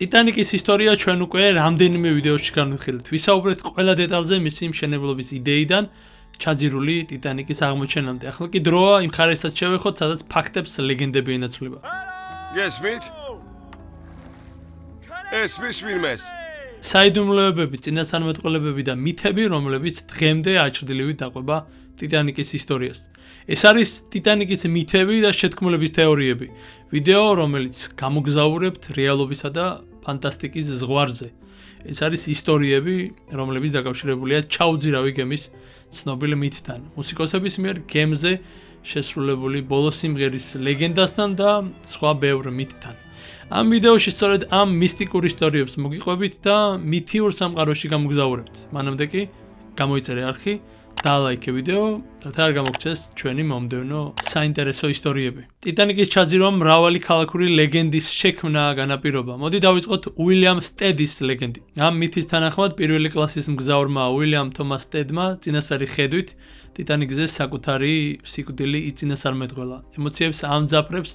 ტიტანიკის ისტორია ჩვენ უკვე რამდენიმე ვიდეოში განვიხილეთ. ვისაუბრეთ ყველა დეტალზე მისი მშენებლობის იდეიდან ჩაძირული ტიტანიკის აღმოჩენამდე. ახლა კი დროა იმ ხარისსაც შევეხოთ, სადაც ფაქტებს ლეგენდები ენაცვლება. გესმით? ესმის ვინმეს? საიდუმლოებები, წინასწარმეტყველებები და მითები, რომლებიც დღემდე აჩრდილივით დაყვება ტიტანიკის ისტორიას. ეს არის ტიტანიკის მითები და შეთქმულების თეორიები. ვიდეო, რომელიც გამოგზაურებთ რეალობისა და ფანტასტიკის ზღვარზე. ეს არის ისტორიები, რომლებიც დაკავშირებულია ჩაუძირავი გემის ცნობილ მითთან. მუსიკოსების მიერ გემზე შესრულებული ბოლო სიმღერის ლეგენდასთან და სხვა ბევრ მითთან. ამ ვიდეოში სწორედ ამ მისტიკურ ისტორიებს მოგიყვებით და მითიურ სამყაროში გამოგზაურებთ. მანამდე კი გამოიწერე არხი, დაალაიქე ვიდეო, რათა არ გამოგჩეს ჩვენი მომდევნო საინტერესო ისტორიები. ტიტანიკის ჩაძირვამ მრავალი ქალაქური ლეგენდის შექმნა განაპირობა. მოდი დავიწყოთ უილიამ სტედის ლეგენდი. ამ მითის თანახმად პირველი კლასის მგზავრმა უილიამ თომას სტედმა წინასწარი ხედვით ტიტანიკზე საკუთარი სიკვდილი იწინასწარმეტყველა. ემოციებს ამძაფრებს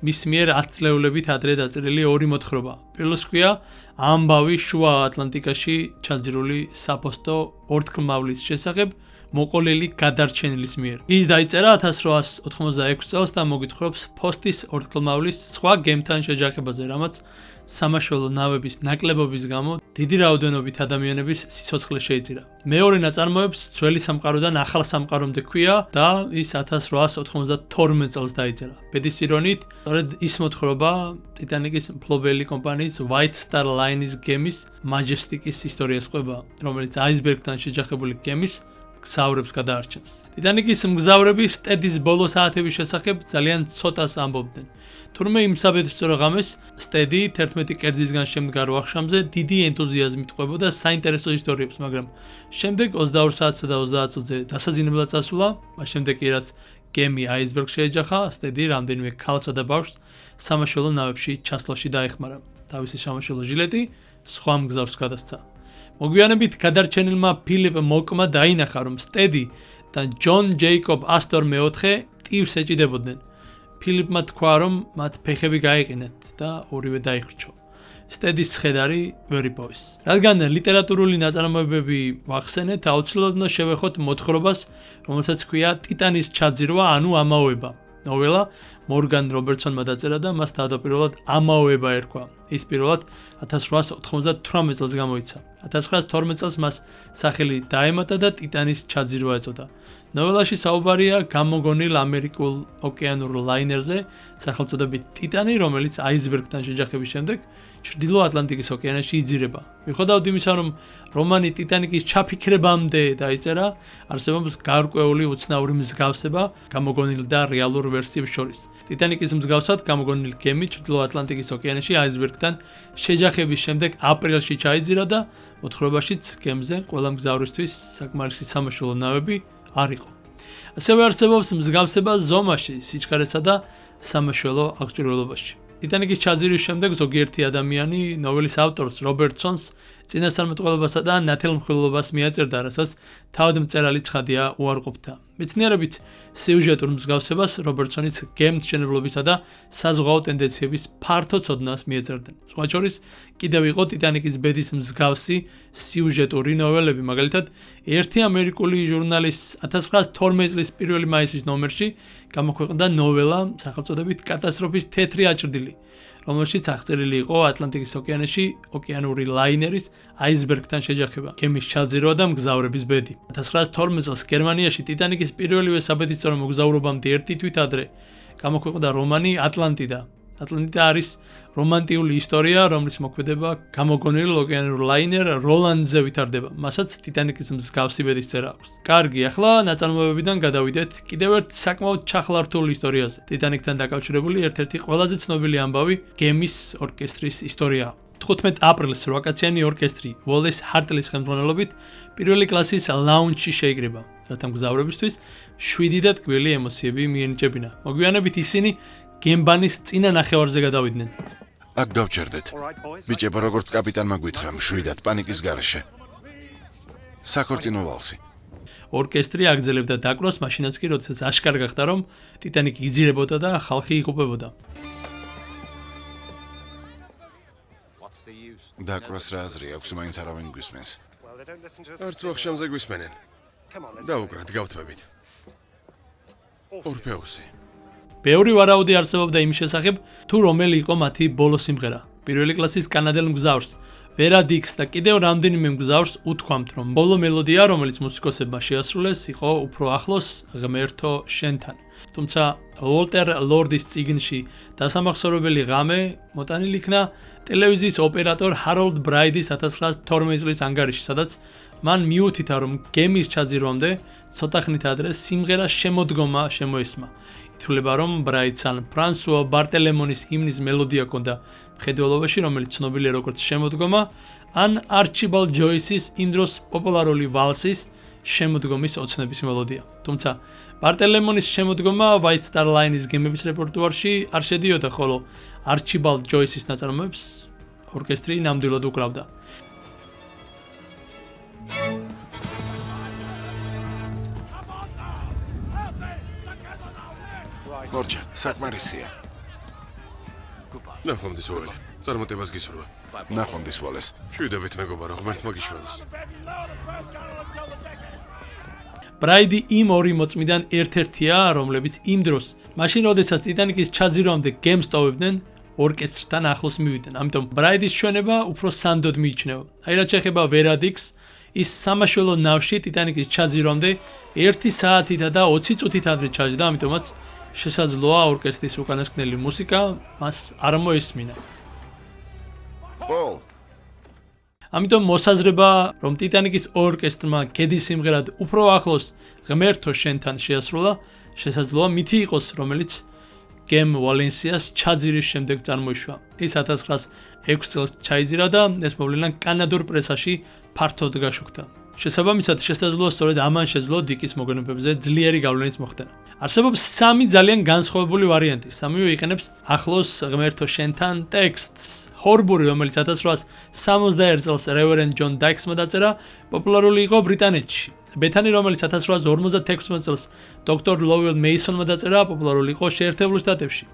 მის მიერ 10 წლეულებით ადრე დაწერილი ორი მოთხრობა. პირველს ჰქვია ამბავი შუა ატლანტიკაში ჩაძირული საფოსტო ორთქმავლის შესახებ მოყოლილი გადარჩენილის მიერ. ის დაიწერა 1886 წელს და მოგითხრობს ფოსტის ორთქმავლის სხვა გემთან შეჯახებაზე, რამაც სამაშველო ნავების ნაკლებობის გამო დიდი რაოდენობით ადამიანების სიცოცხლე შეიწირა. მეორე ნაწარმოებს ძველი სამყაროდან ახალ სამყარომდე ჰქვია და ის 1892 წელს დაიწერა. ბედის ირონიით, სწორედ ის მოთხრობა ტიტანიკის მფლობელი კომპანიის White Star Line-ის გემის Majestic-ის ისტორიას ყვება, რომელიც აისბერგთან შეჯახებული გემის მგზავრებს გადაარჩენს. ტიტანიკის მგზავრები სტედის ბოლო საათების შესახებ ძალიან ცოტას ამბობდნენ. თურმე იმ საბედისწერო ღამეს სტედი 11 კერძისგან შემდგარ ვახშამზე დიდი ენთუზიაზმით ყვებოდა საინტერესო ისტორიებს, მაგრამ შემდეგ 22 საათსა და 30 წუთზე დასაძინებლად წასულა, მას შემდეგ კი რაც გემი აისბერგს შეეჯახა, სტედი რამდენიმე ქალსა და ბავშვს სამაშველო ნავებში ჩასვლაში დაეხმარა. თავისი სამაშველო ჟილეტი სხვა მგზავრს გადასცა. მოგვიანებით გადარჩენილმა ფილიპ მოკმა დაინახა, რომ სტედი და ჯონ ჯეიკობ ასტორ მეოთხე ტივს ეჭიდებოდნენ. ფილიპმა თქვა, რომ მათ ფეხები გაეყინათ და ორივე დაიხრჩო. სტედის ცხედარი ვერ იპოვეს. რადგან ლიტერატურული ნაწარმოებები ვახსენეთ, აუცილებლად უნდა შევეხოთ მოთხრობას, რომელსაც ჰქვია ტიტანის ჩაძირვა, ანუ ამაოება. ნოველა მორგან რობერტსონმა დაწერა და მას თავდაპირველად ამაოება ერქვა. ის პირველად 1898 წელს გამოიცა. 1912 წელს მას სახელი დაემატა და ტიტანის ჩაძირვა ეწოდა. ნოველაში საუბარია გამოგონილ ამერიკულ ოკეანურ ლაინერზე, სახელწოდებით ტიტანი, რომელიც აისბერგთან შეჯახების შემდეგ ჩრდილო ატლანტიკის ოკეანეში იძირება. მიუხედავად იმისა, რომ რომანი ტიტანიკის ჩაფიქრებამდე დაიწერა, არსებობს გარკვეული უცნაური მსგავსება გამოგონილ და რეალურ ვერსიებს შორის. ტიტანიკის მსგავსად გამოგონილ გემი ჩრდილო ატლანტიკის ოკეანეში აისბერგთან შეჯახების შემდეგ აპრილში ჩაიძირა და მოთხრობაშიც გემზე ყველა მგზავრისთვის საკმარისი სამაშველო ნავები არ იყო. ასევე არსებობს მსგავსება ზომაში, სიჩქარესა და სამაშველო აღჭურვილობაში. ტიტანიკის ჩაძირვის შემდეგ ზოგიერთი ადამიანი ნოველის ავტორს რობერტსონს წინასწარმეტყველებასა და ნათელმხილველობას მიაწერდა, რასაც თავადმწერალი ცხადია უარყოფდა. მეცნიერებით სიუჟეტურ მსგავსებას რობერტსონის გემთმშენებლობისა და საზღვაო ტენდენციების ფართო ცოდნას მიეწერდნენ. სხვა შორის კიდევ იყო ტიტანიკის ბედის მსგავსი სიუჟეტური ნოველები, მაგალითად, ერთი ამერიკული ჟურნალის 1912 წლის 1 მაისის ნომერში გამოქვეყნდა ნოველა სახელწოდებით კატასტროფის თეთრი აჭრდილი, რომელშიც აღწერილი იყო ატლანტიკის ოკეანეში ოკეანური ლაინერის აისბერგთან შეჯახება, გემის ჩაძირვა და მგზავრების ბედი. 1912 წელს გერმანიაში ტიტანიკის პირველივე საბედისწერო მოგზაურობამდე ერთი თვით ადრე გამოქვეყნდა რომანი ატლანტიდა. ატლანტიდა არის რომანტიული ისტორია, რომლის მოქმედება გამოგონილ ოკეანურ ლაინერ როლანდზე ვითარდება. მასაც ტიტანიკის მსგავსი ბედისწერა აქვს. კარგი, ახლა ნაწარმოებებიდან გადავიდეთ კიდევ ერთ საკმაოდ ჩახლართულ ისტორიაზე. ტიტანიკთან დაკავშირებული ერთ-ერთი ყველაზე ცნობილი ამბავი გემის ორკესტრის ისტორია. 15 აპრილს 8-კაციანი ორკესტრი ვოლეს ჰარტლის ხელმძღვანელობით პირველი კლასის ლაუნჯში შეიკრიბა, რათა მგზავრებისთვის შვიდი და ტკბილი ემოციები მიენიჭებინა. მოგვიანებით ისინი გემბანის წინა ნახევარზე გადავიდნენ. აქ გავჩერდეთ. ბიჭებო, როგორც კაპიტანმა გვითხრა, მშვიდად პანიკის გარეშე. საქორწინო ვალსი. ორკესტრი აგრძელებდა დაკვრას, მაშინაც კი როდესაც აშკარ გახდა, რომ ტიტანიკი იძირებოდა და ხალხი იღუპებოდა. დაკვრას რა აზრი აქვს, მაინც არავინ გვისმენს. არც ვახშამზე გვისმენენ. დაუკრათ, გავთმებით. ორფეუსი. ბევრი ვარაუდი არსებობდა იმის შესახებ, თუ რომელი იყო მათი ბოლო სიმღერა. პირველი კლასის კანადელ მგზავრს ვერა დიქს და კიდევ რამდენიმე მგზავრს უთქვამთ, რომ ბოლო მელოდია, რომელიც მუსიკოსებმა შეასრულეს, იყო უფრო ახლოს ღმერთო შენთან. თუმცა ვოლტერ ლორდის წიგნში დასამახსოვრებელი ღამე მოტანილი იქნა ტელევიზიის ოპერატორ ჰაროლდ ბრაიდის 1912 წლის ანგარიში, სადაც მან მიუთითა, რომ გემის ჩაძირვამდე ცოტა ხნით ადრე სიმღერას შემოდგომა შემოესმა. ითვლება, რომ ბრაიდს ან ფრანსუა ბარტელემონის ჰიმნის მელოდია ჰქონდა მხედველობაში, რომელიც ცნობილია როგორც შემოდგომა, ან არჩიბალდ ჯოისის იმ დროს პოპულარული ვალსის შემოდგომის ოცნების მელოდია. თუმცა ბარტელემონის შემოდგომა White Star Line-ის გემების რეპერტუარში არ შედიოდა, ხოლო არჩიბალდ ჯოისის ნაწარმოებს ორკესტრი ნამდვილად უკრავდა. მორჩა, საკმარისია. ნახვამდის უველი. წარმატებას გისურვებ. ნახვამდის ვალეს. შვიდობით მეგობარო, ღმერთმა გიშველოს. ბრაიდი იმ ორი მოწმიდან ერთ-ერთია, რომლებიც იმ დროს, მაშინ როდესაც ტიტანიკის ჩაძირვამდე გემს ტოვებდნენ, ორკესტრთან ახლოს მივიდნენ. ამიტომ ბრაიდის ჩვენება უფრო სანდოდ მიიჩნევა. აი რაც შეეხება ვერა დიქს, ის სამაშველო ნავში ტიტანიკის ჩაძირვამდე 1 საათითა და 20 წუთით ადრე ჩაჯდა, ამიტომაც შესაძლოა ორკესტრის უკანასკნელი მუსიკა მას არ მოესმინა. პოლ, ამიტომ მოსაზრება, რომ ტიტანიკის ორკესტრმა კედის სიმღერად უფრო ახლოს ღმერთო შენთან შეასრულა, შესაძლოა მითი იყოს, რომელიც გემ ვალენსიას ჩაძირის შემდეგ წარმოიშვა. ის 1906 წელს ჩაიძირა და ეს მოვლენა კანადურ პრესაში ფართოდ გაშუქდა. შესაბამისად, შესაძლოა სწორედ ამან შეძლო დიკის მოგონებებზე ძლიერი გავლენის მოხდენა. არსებობს სამი ძალიან განსხვავებული ვარიანტი. სამივე იყენებს ახლოს ღმერთო შენთან ტექსტს. ჰორბური, რომელიც 1861 წელს რევერენდ ჯონ დაიქსმა დაწერა, პოპულარული იყო ბრიტანეთში. ბეთანი, რომელიც 1856 წელს დოქტორ ლოუელ მეისონმა დაწერა, პოპულარული იყო შეერთებულ შტატებში.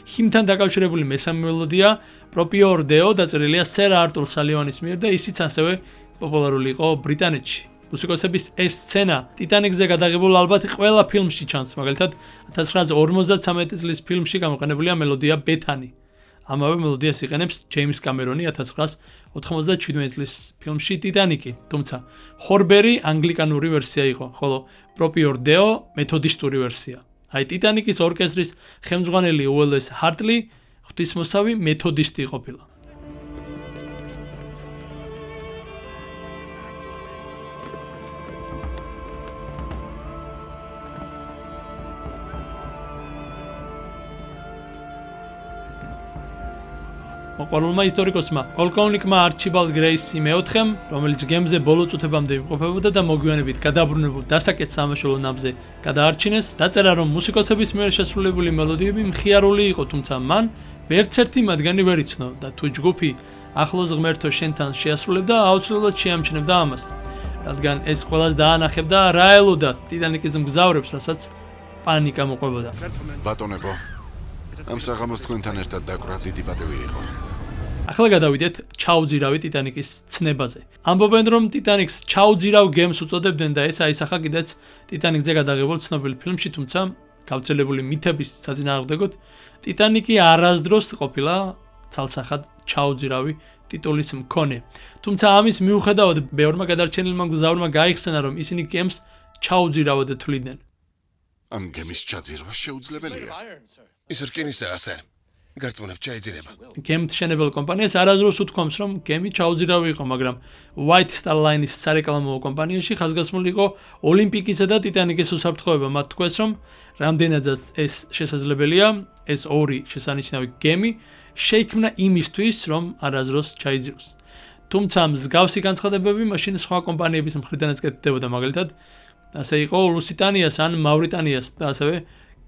ჰიმთან დაკავშირებული მესამე მელოდია, პროპიორ დეო, დაწერილია სერ არტურ სალივანის მიერ და ისიც ასევე პოპულარული იყო ბრიტანეთში. მუსიკოსების ეს სცენა ტიტანიკზე გადაღებულ ალბათ ყველა ფილმში ჩანს, მაგალითად 1953 წლის ფილმში გამოყენებულია მელოდია ბეთანი. ამავე მელოდიას იყენებს ჯეიმს კამერონი 1997 წლის ფილმში ტიტანიკი, თუმცა ჰორბერი ანგლიკანური ვერსია იყო, ხოლო პროპიორ დეო მეთოდისტური ვერსია. აი ტიტანიკის ორკესტრის ხელმძღვანელი უელეს ჰარტლი ღვთისმოსავი მეთოდისტი ყოფილა. მოყვარულმა ისტორიკოსმა პოლკოვნიკმა არჩიბალდ გრეისი მეოთხემ, რომელიც გემზე ბოლო წუთებამდე იმყოფებოდა და მოგვიანებით გადაბრუნებულ დასაკეთ სამაშველო ნავზე გადაარჩინეს, დაწერა, რომ მუსიკოსების მიერ შესრულებული მელოდიები მხიარული იყო, თუმცა მან ვერცერთი მათგანი ვერ იცნო და თუ ჯგუფი ახლოს ღმერთო შენთან შეასრულებდა, აუცილებლად შეამჩნევდა ამას, რადგან ეს ყველას დაანახებდა რა ელოდათ ტიტანიკის მგზავრებს, რასაც პანიკა მოყვებოდა. ბატონებო, ამ საღამოს თქვენთან ერთად დაკვრა დიდი პატივი იყო. ახლა გადავიდეთ ჩაუძირავი ტიტანიკის ცნებაზე. ამბობენ, რომ ტიტანიკს ჩაუძირავ გემს უწოდებდნენ და ეს აისახა კიდეც ტიტანიკზე გადაღებულ ცნობილ ფილმში, თუმცა გავრცელებული მითების საწინააღმდეგოდ ტიტანიკი არასდროს ყოფილა ცალსახად ჩაუძირავი ტიტულის მქონე. თუმცა ამის მიუხედავად, ბევრმა გადარჩენილმა მგზავრმა გაიხსენა, რომ ისინი გემს ჩაუძირავად თვლიდნენ. ამ გემის ჩაძირვა შეუძლებელია. ის რკინისაა, სერ. გარწმუნებ ჩაიძირება. გემთ შენებელ კომპანიას არასდროს უთქვამს, რომ გემი ჩაუძირავი იყო, მაგრამ White Star Line-ის სარეკლამო კომპანიაში ხაზგასმული იყო ოლიმპიკისა და ტიტანიკის უსაფრთხოება. მათ თქვეს, რომ რამდენადაც ეს შესაძლებელია, ეს ორი შესანიშნავი გემი შეიქმნა იმისთვის, რომ არასდროს ჩაიძიროს. თუმცა მსგავსი განცხადებები მაშინ სხვა კომპანიების მხრიდანაც კეთდებოდა, მაგალითად, ასე იყო ლუსიტანიას ან მავრიტანიას და ასევე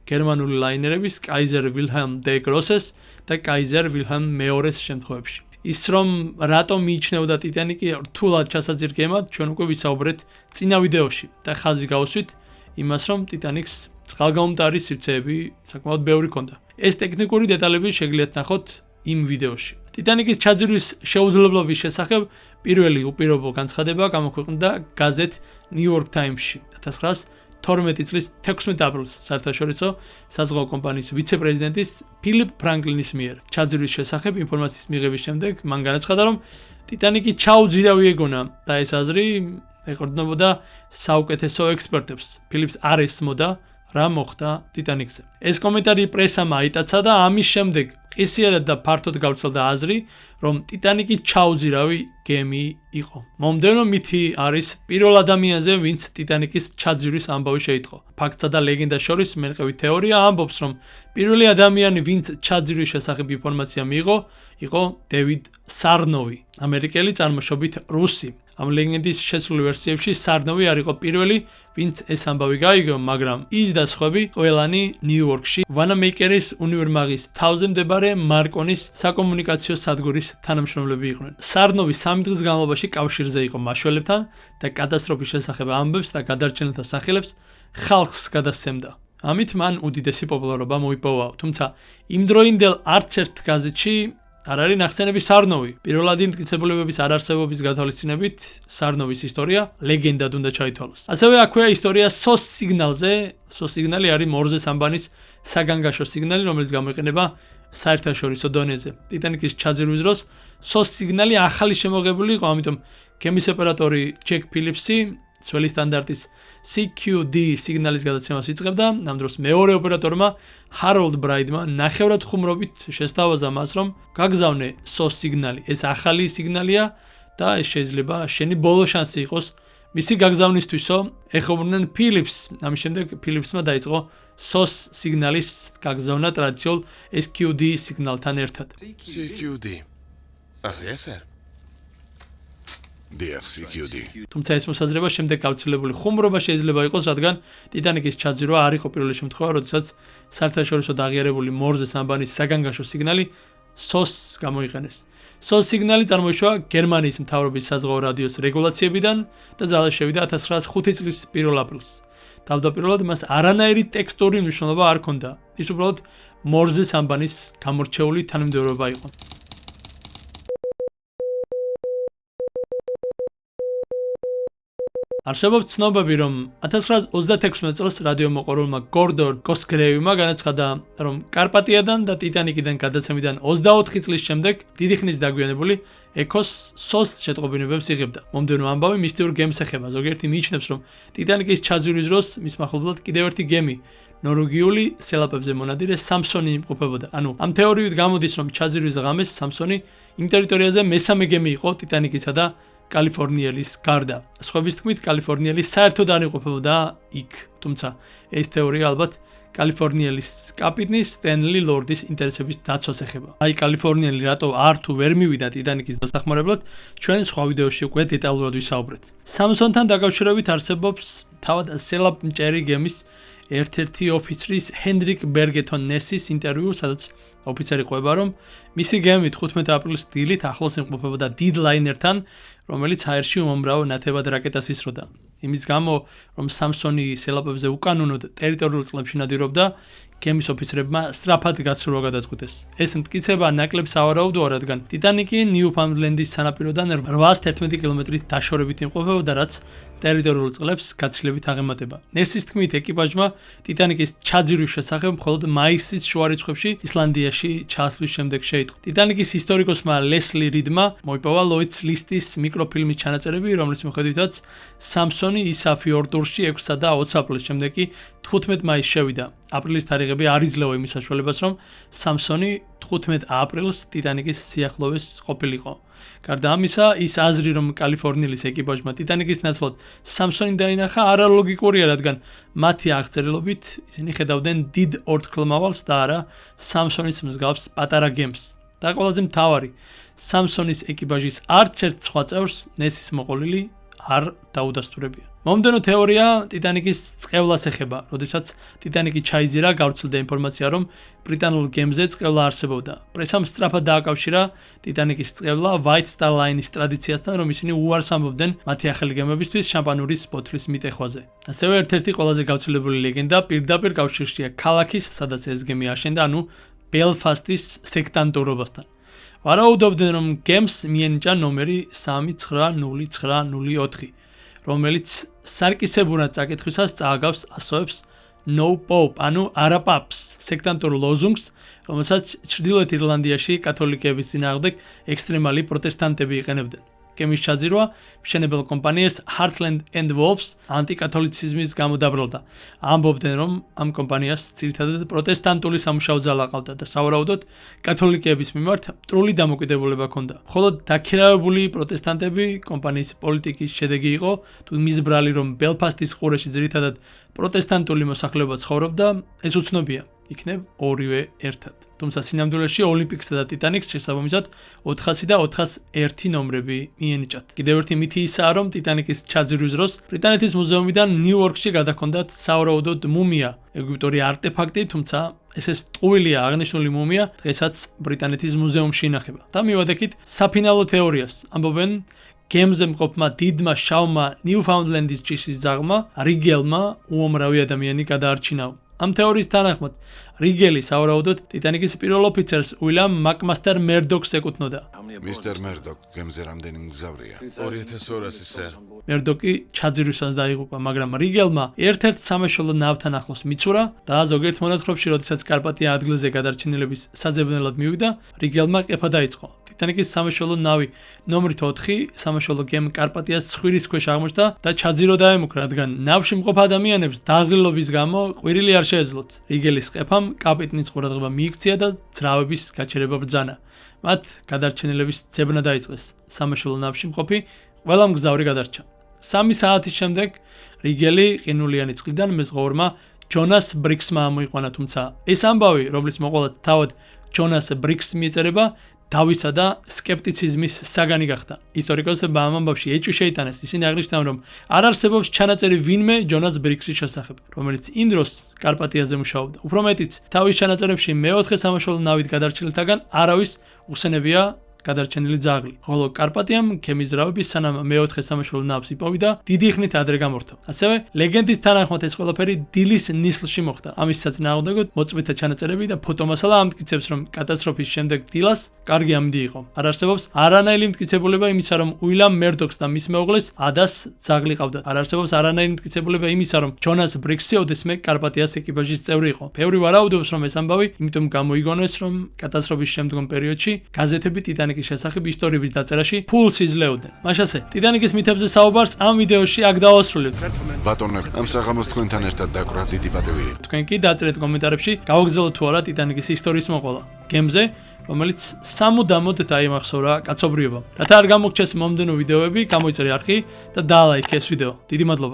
გერმანული ლაინერების კაიზერ ვილჰელმ დე გროსეს და კაიზერ ვილჰელმ მეორეს შემთხვევებში. ის რომ რატომ მიიჩნეოდა ტიტანიკი რთულად ჩასაძირ გემად, ჩვენ უკვე ვისაუბრეთ წინა ვიდეოში და ხაზი გავუსვით იმას, რომ ტიტანიკს წყალგამომტარი სივრცეები საკმაოდ ბევრი ჰქონდა. ეს ტექნიკური დეტალები შეგიძლიათ ნახოთ იმ ვიდეოში. ტიტანიკის ჩაძირვის შეუძლებლობის შესახებ პირველი უპირობო განცხადება გამოქვეყნდა გაზეთ New York Times-ში 1912 წლის 16 აპრილს საერთაშორისო საზღვაო კომპანიის ვიცე-პრეზიდენტის ფილიპ ფრანკლინის მიერ. ჩაძირვის შესახებ ინფორმაციის მიღების შემდეგ მან განაცხადა, რომ ტიტანიკი ჩაუძირავი ეგონა და ეს აზრი ეყრდნობოდა საუკეთესო ექსპერტებს. ფილიპს არ ესმოდა რა მოხდა ტიტანიკზე. ეს კომენტარი პრესამ აიტაცა და ამის შემდეგ ყისიერად და ფართოდ გავრცელდა აზრი, რომ ტიტანიკი ჩაუძირავი გემი იყო. მომდევნო მითი არის პირველ ადამიანზე, ვინც ტიტანიკის ჩაძირვის ამბავი შეიტყო. ფაქტსა და ლეგენდას შორის მერყევი თეორია ამბობს, რომ პირველი ადამიანი, ვინც ჩაძირვის შესახებ ინფორმაცია მიიღო, იყო დევიდ სარნოვი, ამერიკელი წარმოშობით რუსი. ამ ლეგენდის შესრულ ვერსიებში სარნოვი არ იყო პირველი, ვინც ეს ამბავი გაიგო, მაგრამ ის და სხვები ყველანი ნიუ-იორკში ვანამეიკერის უნივერმაღის თავზე მდებარე მარკონის საკომუნიკაციო სადგურის თანამშრომლები იყვნენ. სარნოვი 3 დღის განმავლობაში კავშირზე იყო მაშველებთან და კატასტროფის შესახებ ამბებს და გადარჩენილთა სახელებს ხალხს გადასცემდა. ამით მან უდიდესი პოპულარობა მოიპოვა, თუმცა იმდროინდელ არც ერთ გაზეთში არ არის ნახსენები სარნოვი. პირველადი მტკიცებულებების არარსებობის გათვალისწინებით სარნოვის ისტორია ლეგენდად უნდა ჩაითვალოს. ასევე აქვეა ისტორია SOS სიგნალზე. SOS სიგნალი არის მორზეს ამბანის საგანგაშო სიგნალი, რომელიც გამოიყენება საერთაშორისო დონეზე. ტიტანიკის ჩაძირვის დროს SOS სიგნალი ახალი შემოღებული იყო, ამიტომ გემის ოპერატორი ჯეკ ფილიპსი ძველი სტანდარტის CQD სიგნალის გადაცემას იწყებდა. ამ დროს მეორე ოპერატორმა ჰაროლდ ბრაიდმა ნახევრად ხუმრობით შესთავაზა მას, რომ გაგზავნე SOS სიგნალი. ეს ახალი სიგნალია და ეს შეიძლება შენი ბოლო შანსი იყოს მისი გაგზავნისთვისო. ეხმოდნენ ფილიპს. ამის შემდეგ ფილიპსმა დაიწყო SOS სიგნალის გაგზავნა ტრადიციულ SQD სიგნალთან ერთად. CQD. ასე სერ. დიახ, CQD. თუმცა ეს მოსაზრება შემდეგ გავრცელებული ხუმრობა შეიძლება იყოს, რადგან ტიტანიკის ჩაძირვა არ იყო პირველი შემთხვევა, როდესაც საერთაშორისო აღიარებული მორზეს ამბანის საგანგაშო სიგნალი SOS გამოიყენეს. SOS სიგნალი წარმოიშვა გერმანიის მთავრობის საზღვაო რადიოს რეგულაციებიდან და ძალას შევიდა 1905 წლის 1 აპრილს. თავდაპირველად მას არანაირი ტექსტური მნიშვნელობა არ ჰქონდა. ის უბრალოდ მორზეს ამბანის გამორჩეული თანმიმდევრობა იყო. არსებობს ცნობები, რომ 1936 წელს რადიომოყორულმა გორდონ კოსგრევიმ განაცხადა, რომ კარპატიადან და ტიტანიკიდან გადაცემიდან 24 წლის შემდეგ დიდი ხნის დაგვიანებული ეკოს SOS შეტყობინებებს იღებდა. მომდევნო ამბავი მისტიურ გემს ეხება. ზოგიერთი მიიჩნევს, რომ ტიტანიკის ჩაძირვის დროს მის მახლობლად კიდევ ერთი გემი ნორვეგიული სელაპებზე მონადირე სამსონი იმყოფებოდა. ანუ ამ თეორიით გამოდის, რომ ჩაძირვის ღამეს სამსონი იმ ტერიტორიაზე მესამე გემი იყო ტიტანიკისა და კალიფორნიელის გარდა. სხვების თქმით, კალიფორნიელი საერთოდ არ იმყოფებოდა იქ, თუმცა ეს თეორია ალბათ კალიფორნიელის კაპიტნის სტენლი ლორდის ინტერესების დაცვას ეხება. აი კალიფორნიელი რატო არ თუ ვერ მივიდა ტიტანიკის დასახმარებლად, ჩვენ სხვა ვიდეოში უკვე დეტალურად ვისაუბრეთ. სამსონთან დაკავშირებით არსებობს თავად სელაპ მჭერი გემის ერთ-ერთი ოფიცრის ჰენდრიკ ბერგეთონ ნესის ინტერვიუ, სადაც ოფიცერი ყვება, რომ მისი გემი 15 აპრილის დილით ახლოს იმყოფებოდა დიდ ლაინერთან, რომელიც აერში უმომრაო ნათებად რაკეტას ისროდა. იმის გამო, რომ სამსონი სელაპებზე უკანონოდ ტერიტორიულ წყლებში ნადირობდა, გემის ოფიცრებმა სწრაფად გაცურვა გადაწყვიტეს. ეს მტკიცება ნაკლებ სავარაუდოა, რადგან ტიტანიკი ნიუფაუნდლენდის სანაპიროდან 811 კილომეტრით დაშორებით იმყოფებოდა, რაც ტერიტორიულ წყლებს გაცილებით აღემატება. ნესის თქმით, ეკიპაჟმა ტიტანიკის ჩაძირვის შესახებ მხოლოდ მაისის შუა რიცხვებში ისლანდიაში ჩასვლის შემდეგ შეიტყო. ტიტანიკის ისტორიკოსმა ლესლი რიდმა მოიპოვა ლოიდს ლისტის მიკროფილმის ჩანაწერები, რომლის მიხედვითაც სამსონი ისაფიორდურში 6 და 20 აპრილის შემდეგ კი 15 მაისს შევიდა. აპრილის თარიღები არ იძლევა იმის საშუალებას, რომ სამსონი 15 აპრილს ტიტანიკის სიახლოვეს ყოფილიყო. გარდა ამისა, ის აზრი, რომ კალიფორნიელის ეკიპაჟმა ტიტანიკის ნაცვლად სამსონი დაინახა, არალოგიკურია, რადგან მათი აღწერილობით ისინი ხედავდნენ დიდ ორთქლმავალს და არა სამსონის მსგავს პატარა გემს. და ყველაზე მთავარი, სამსონის ეკიპაჟის არც ერთ სხვა წევრს ნესის მოყოლილი არ დაუდასტურებია. მომდევნო თეორია ტიტანიკის წყევლას ეხება. როდესაც ტიტანიკი ჩაიძირა, გავრცელდა ინფორმაცია, რომ ბრიტანულ გემზე წყევლა არსებობდა. პრესამ სწრაფად დააკავშირა ტიტანიკის წყევლა White Star Line-ის ტრადიციასთან, რომ ისინი უარს ამბობდნენ მათი ახალი გემებისთვის შამპანურის ბოთლის მიტეხვაზე. ასევე ერთ-ერთი ყველაზე გავრცელებული ლეგენდა პირდაპირ კავშირშია ქალაქის, სადაც ეს გემი აშენდა, ანუ ბელფასტის სექტანტურობასთან. ვარაუდობდნენ, რომ გემს მიენიჭა ნომერი 390904, რომელიც სარკისებურად წაკითხვისას წააგავს ასოებს No Pope, ანუ არაპაპს, სექტანტურ ლოზუნგს, რომელსაც ჩრდილოეთ ირლანდიაში კათოლიკეების წინააღმდეგ ექსტრემალი პროტესტანტები იყენებდნენ. გემის ჩაძირვა მშენებელ კომპანიას Heartland and Wolves ანტიკათოლიციზმის გამო დაბრალდა. ამბობდნენ, რომ ამ კომპანიას ძირითადად პროტესტანტული სამუშაო ძალა ყავდა და სავარაუდოდ კათოლიკეების მიმართ მტრული დამოკიდებულება ჰქონდა. მხოლოდ დაქირავებული პროტესტანტები კომპანიის პოლიტიკის შედეგი იყო, თუ მის ბრალი რომ ბელფასტის ყურეში ძირითადად პროტესტანტული მოსახლეობა ცხოვრობდა, ეს უცნობია. იქნებ ორივე ერთად. თუმცა სინამდვილეში ოლიმპიკსა და ტიტანიკს შესაბამისად 400 და 401 ნომრები მიენიჭათ. კიდევ ერთი მითი ისაა, რომ ტიტანიკის ჩაძირვის დროს ბრიტანეთის მუზეუმიდან ნიუ-იორკში გადაჰქონდათ სავარაუდოდ მუმია, ეგვიპტური არტეფაქტი, თუმცა ეს ტყუილია აღნიშნული მუმია დღესაც ბრიტანეთის მუზეუმში ინახება. და მივადექით საფინალო თეორიას. ამბობენ, გემზე მყოფმა დიდმა შავმა ნიუფაუნდლენდის ჯიშის ძაღლმა რიგელმა უამრავი ადამიანი გადაარჩინაო. ამ თეორიის თანახმად, რიგელი სავარაუდოდ ტიტანიკის პირველ ოფიცერს უილიამ მაკმასტერ მერდოქს ეკუთვნოდა. მისტერ მერდოკ, გემზე რამდენი მგზავრია? 2200, სერ. მერდოკი ჩაძირვისას დაიღუპა, მაგრამ რიგელმა ერთ-ერთ სამაშველო ნავთან ახლოს მიცურა და ზოგიერთ მონათხრობში, როდესაც კარპატია ადგილზე გადარჩენილების საძებნელად მივიდა, რიგელმა ყეფა დაიწყო. ტიტანიკის სამაშველო ნავი ნომრით 4 სამაშველო გემ კარპატიას ცხვირის ქვეშ აღმოჩნდა და ჩაძირო დაემუქრა, რადგან ნავში მყოფ ადამიანებს დაღლილობის გამო ყვირილი არ შეეძლოთ. რიგელის ყეფამ კაპიტნის ყურადღება მიიქცია და ძრავების გაჩერება ბრძანა. მათ გადარჩენილების ძებნა დაიწყეს. სამაშველო ნავში მყოფი ყველა მგზავრი გადარჩა. 3 საათის შემდეგ რიგელი ყინულიანი წყლიდან მეზღვაურმა ჯონას ბრიქსმა ამოიყვანა, თუმცა ეს ამბავი, რომლის მოყოლად თავად ჯონას ბრიქსს მieწერება, დავისა და სკეპტიციზმის საგანი გახდა. ისტორიკოსებმა ამ ამბავში ეჭვი შეიტანეს. ისინი აღნიშნავენ, რომ არ არსებობს ჩანაწერი ვინმე ჯონას ბრიქსის შესახებ, რომელიც იმ დროს კარპატიაზე მუშაობდა. უფრო მეტიც, თავის ჩანაწერებში მეოთხე სამაშველო ნავით გადარჩენილთაგან არავის უხსენებია გადარჩენილი ძაღლი. ხოლო კარპატიამ გემის ძრავების სანამ მეოთხე სამაშველო ნავს იპოვიდა, დიდი ხნით ადრე გამორთო. ასევე ლეგენდის თანახმად ეს ყველაფერი დილის ნისლში მოხდა. ამის საწინააღმდეგოდ მოწმეთა ჩანაწერები და ფოტომასალა ამტკიცებს, რომ კატასტროფის შემდეგ დილას კარგი ამინდი იყო. არ არსებობს არანაირი მტკიცებულება იმისა, რომ უილიამ მერდოქს და მის მეუღლეს ადას ძაღლი ყავდათ. არ არსებობს არანაირი მტკიცებულება იმისა, რომ ჯონას ბრიქსი ოდესმე კარპატიას ეკიპაჟის წევრი იყო. ბევრი ვარაუდობს, რომ ეს ამბავი იმიტომ გამოიგონეს, რომ კატასტროფის შემდგომ პერიოდში გაზეთები ტიტანიკის შესახებ ისტორიების დაწერაში ფულს იძლეოდნენ. მაშასე, ტიტანიკის მითებზე საუბარს ამ ვიდეოში აქ დავასრულებთ. ბატონო, ამ საღამოს თქვენთან ერთად დაკვრა დიდი პატივი. თქვენ კი დაწერეთ კომენტარებში, გავაგზავნოთ თუ არა ტიტანიკის ისტორიის მოყოლა. გემზე, რომელიც სამუდამოდ დაიმახსოვრა კაცობრიობამ. რათა არ გამოგჩეს მომდენო ვიდეოები, გამოიწერე არხი და დაალაიქე ეს ვიდეო. დიდი მადლობა.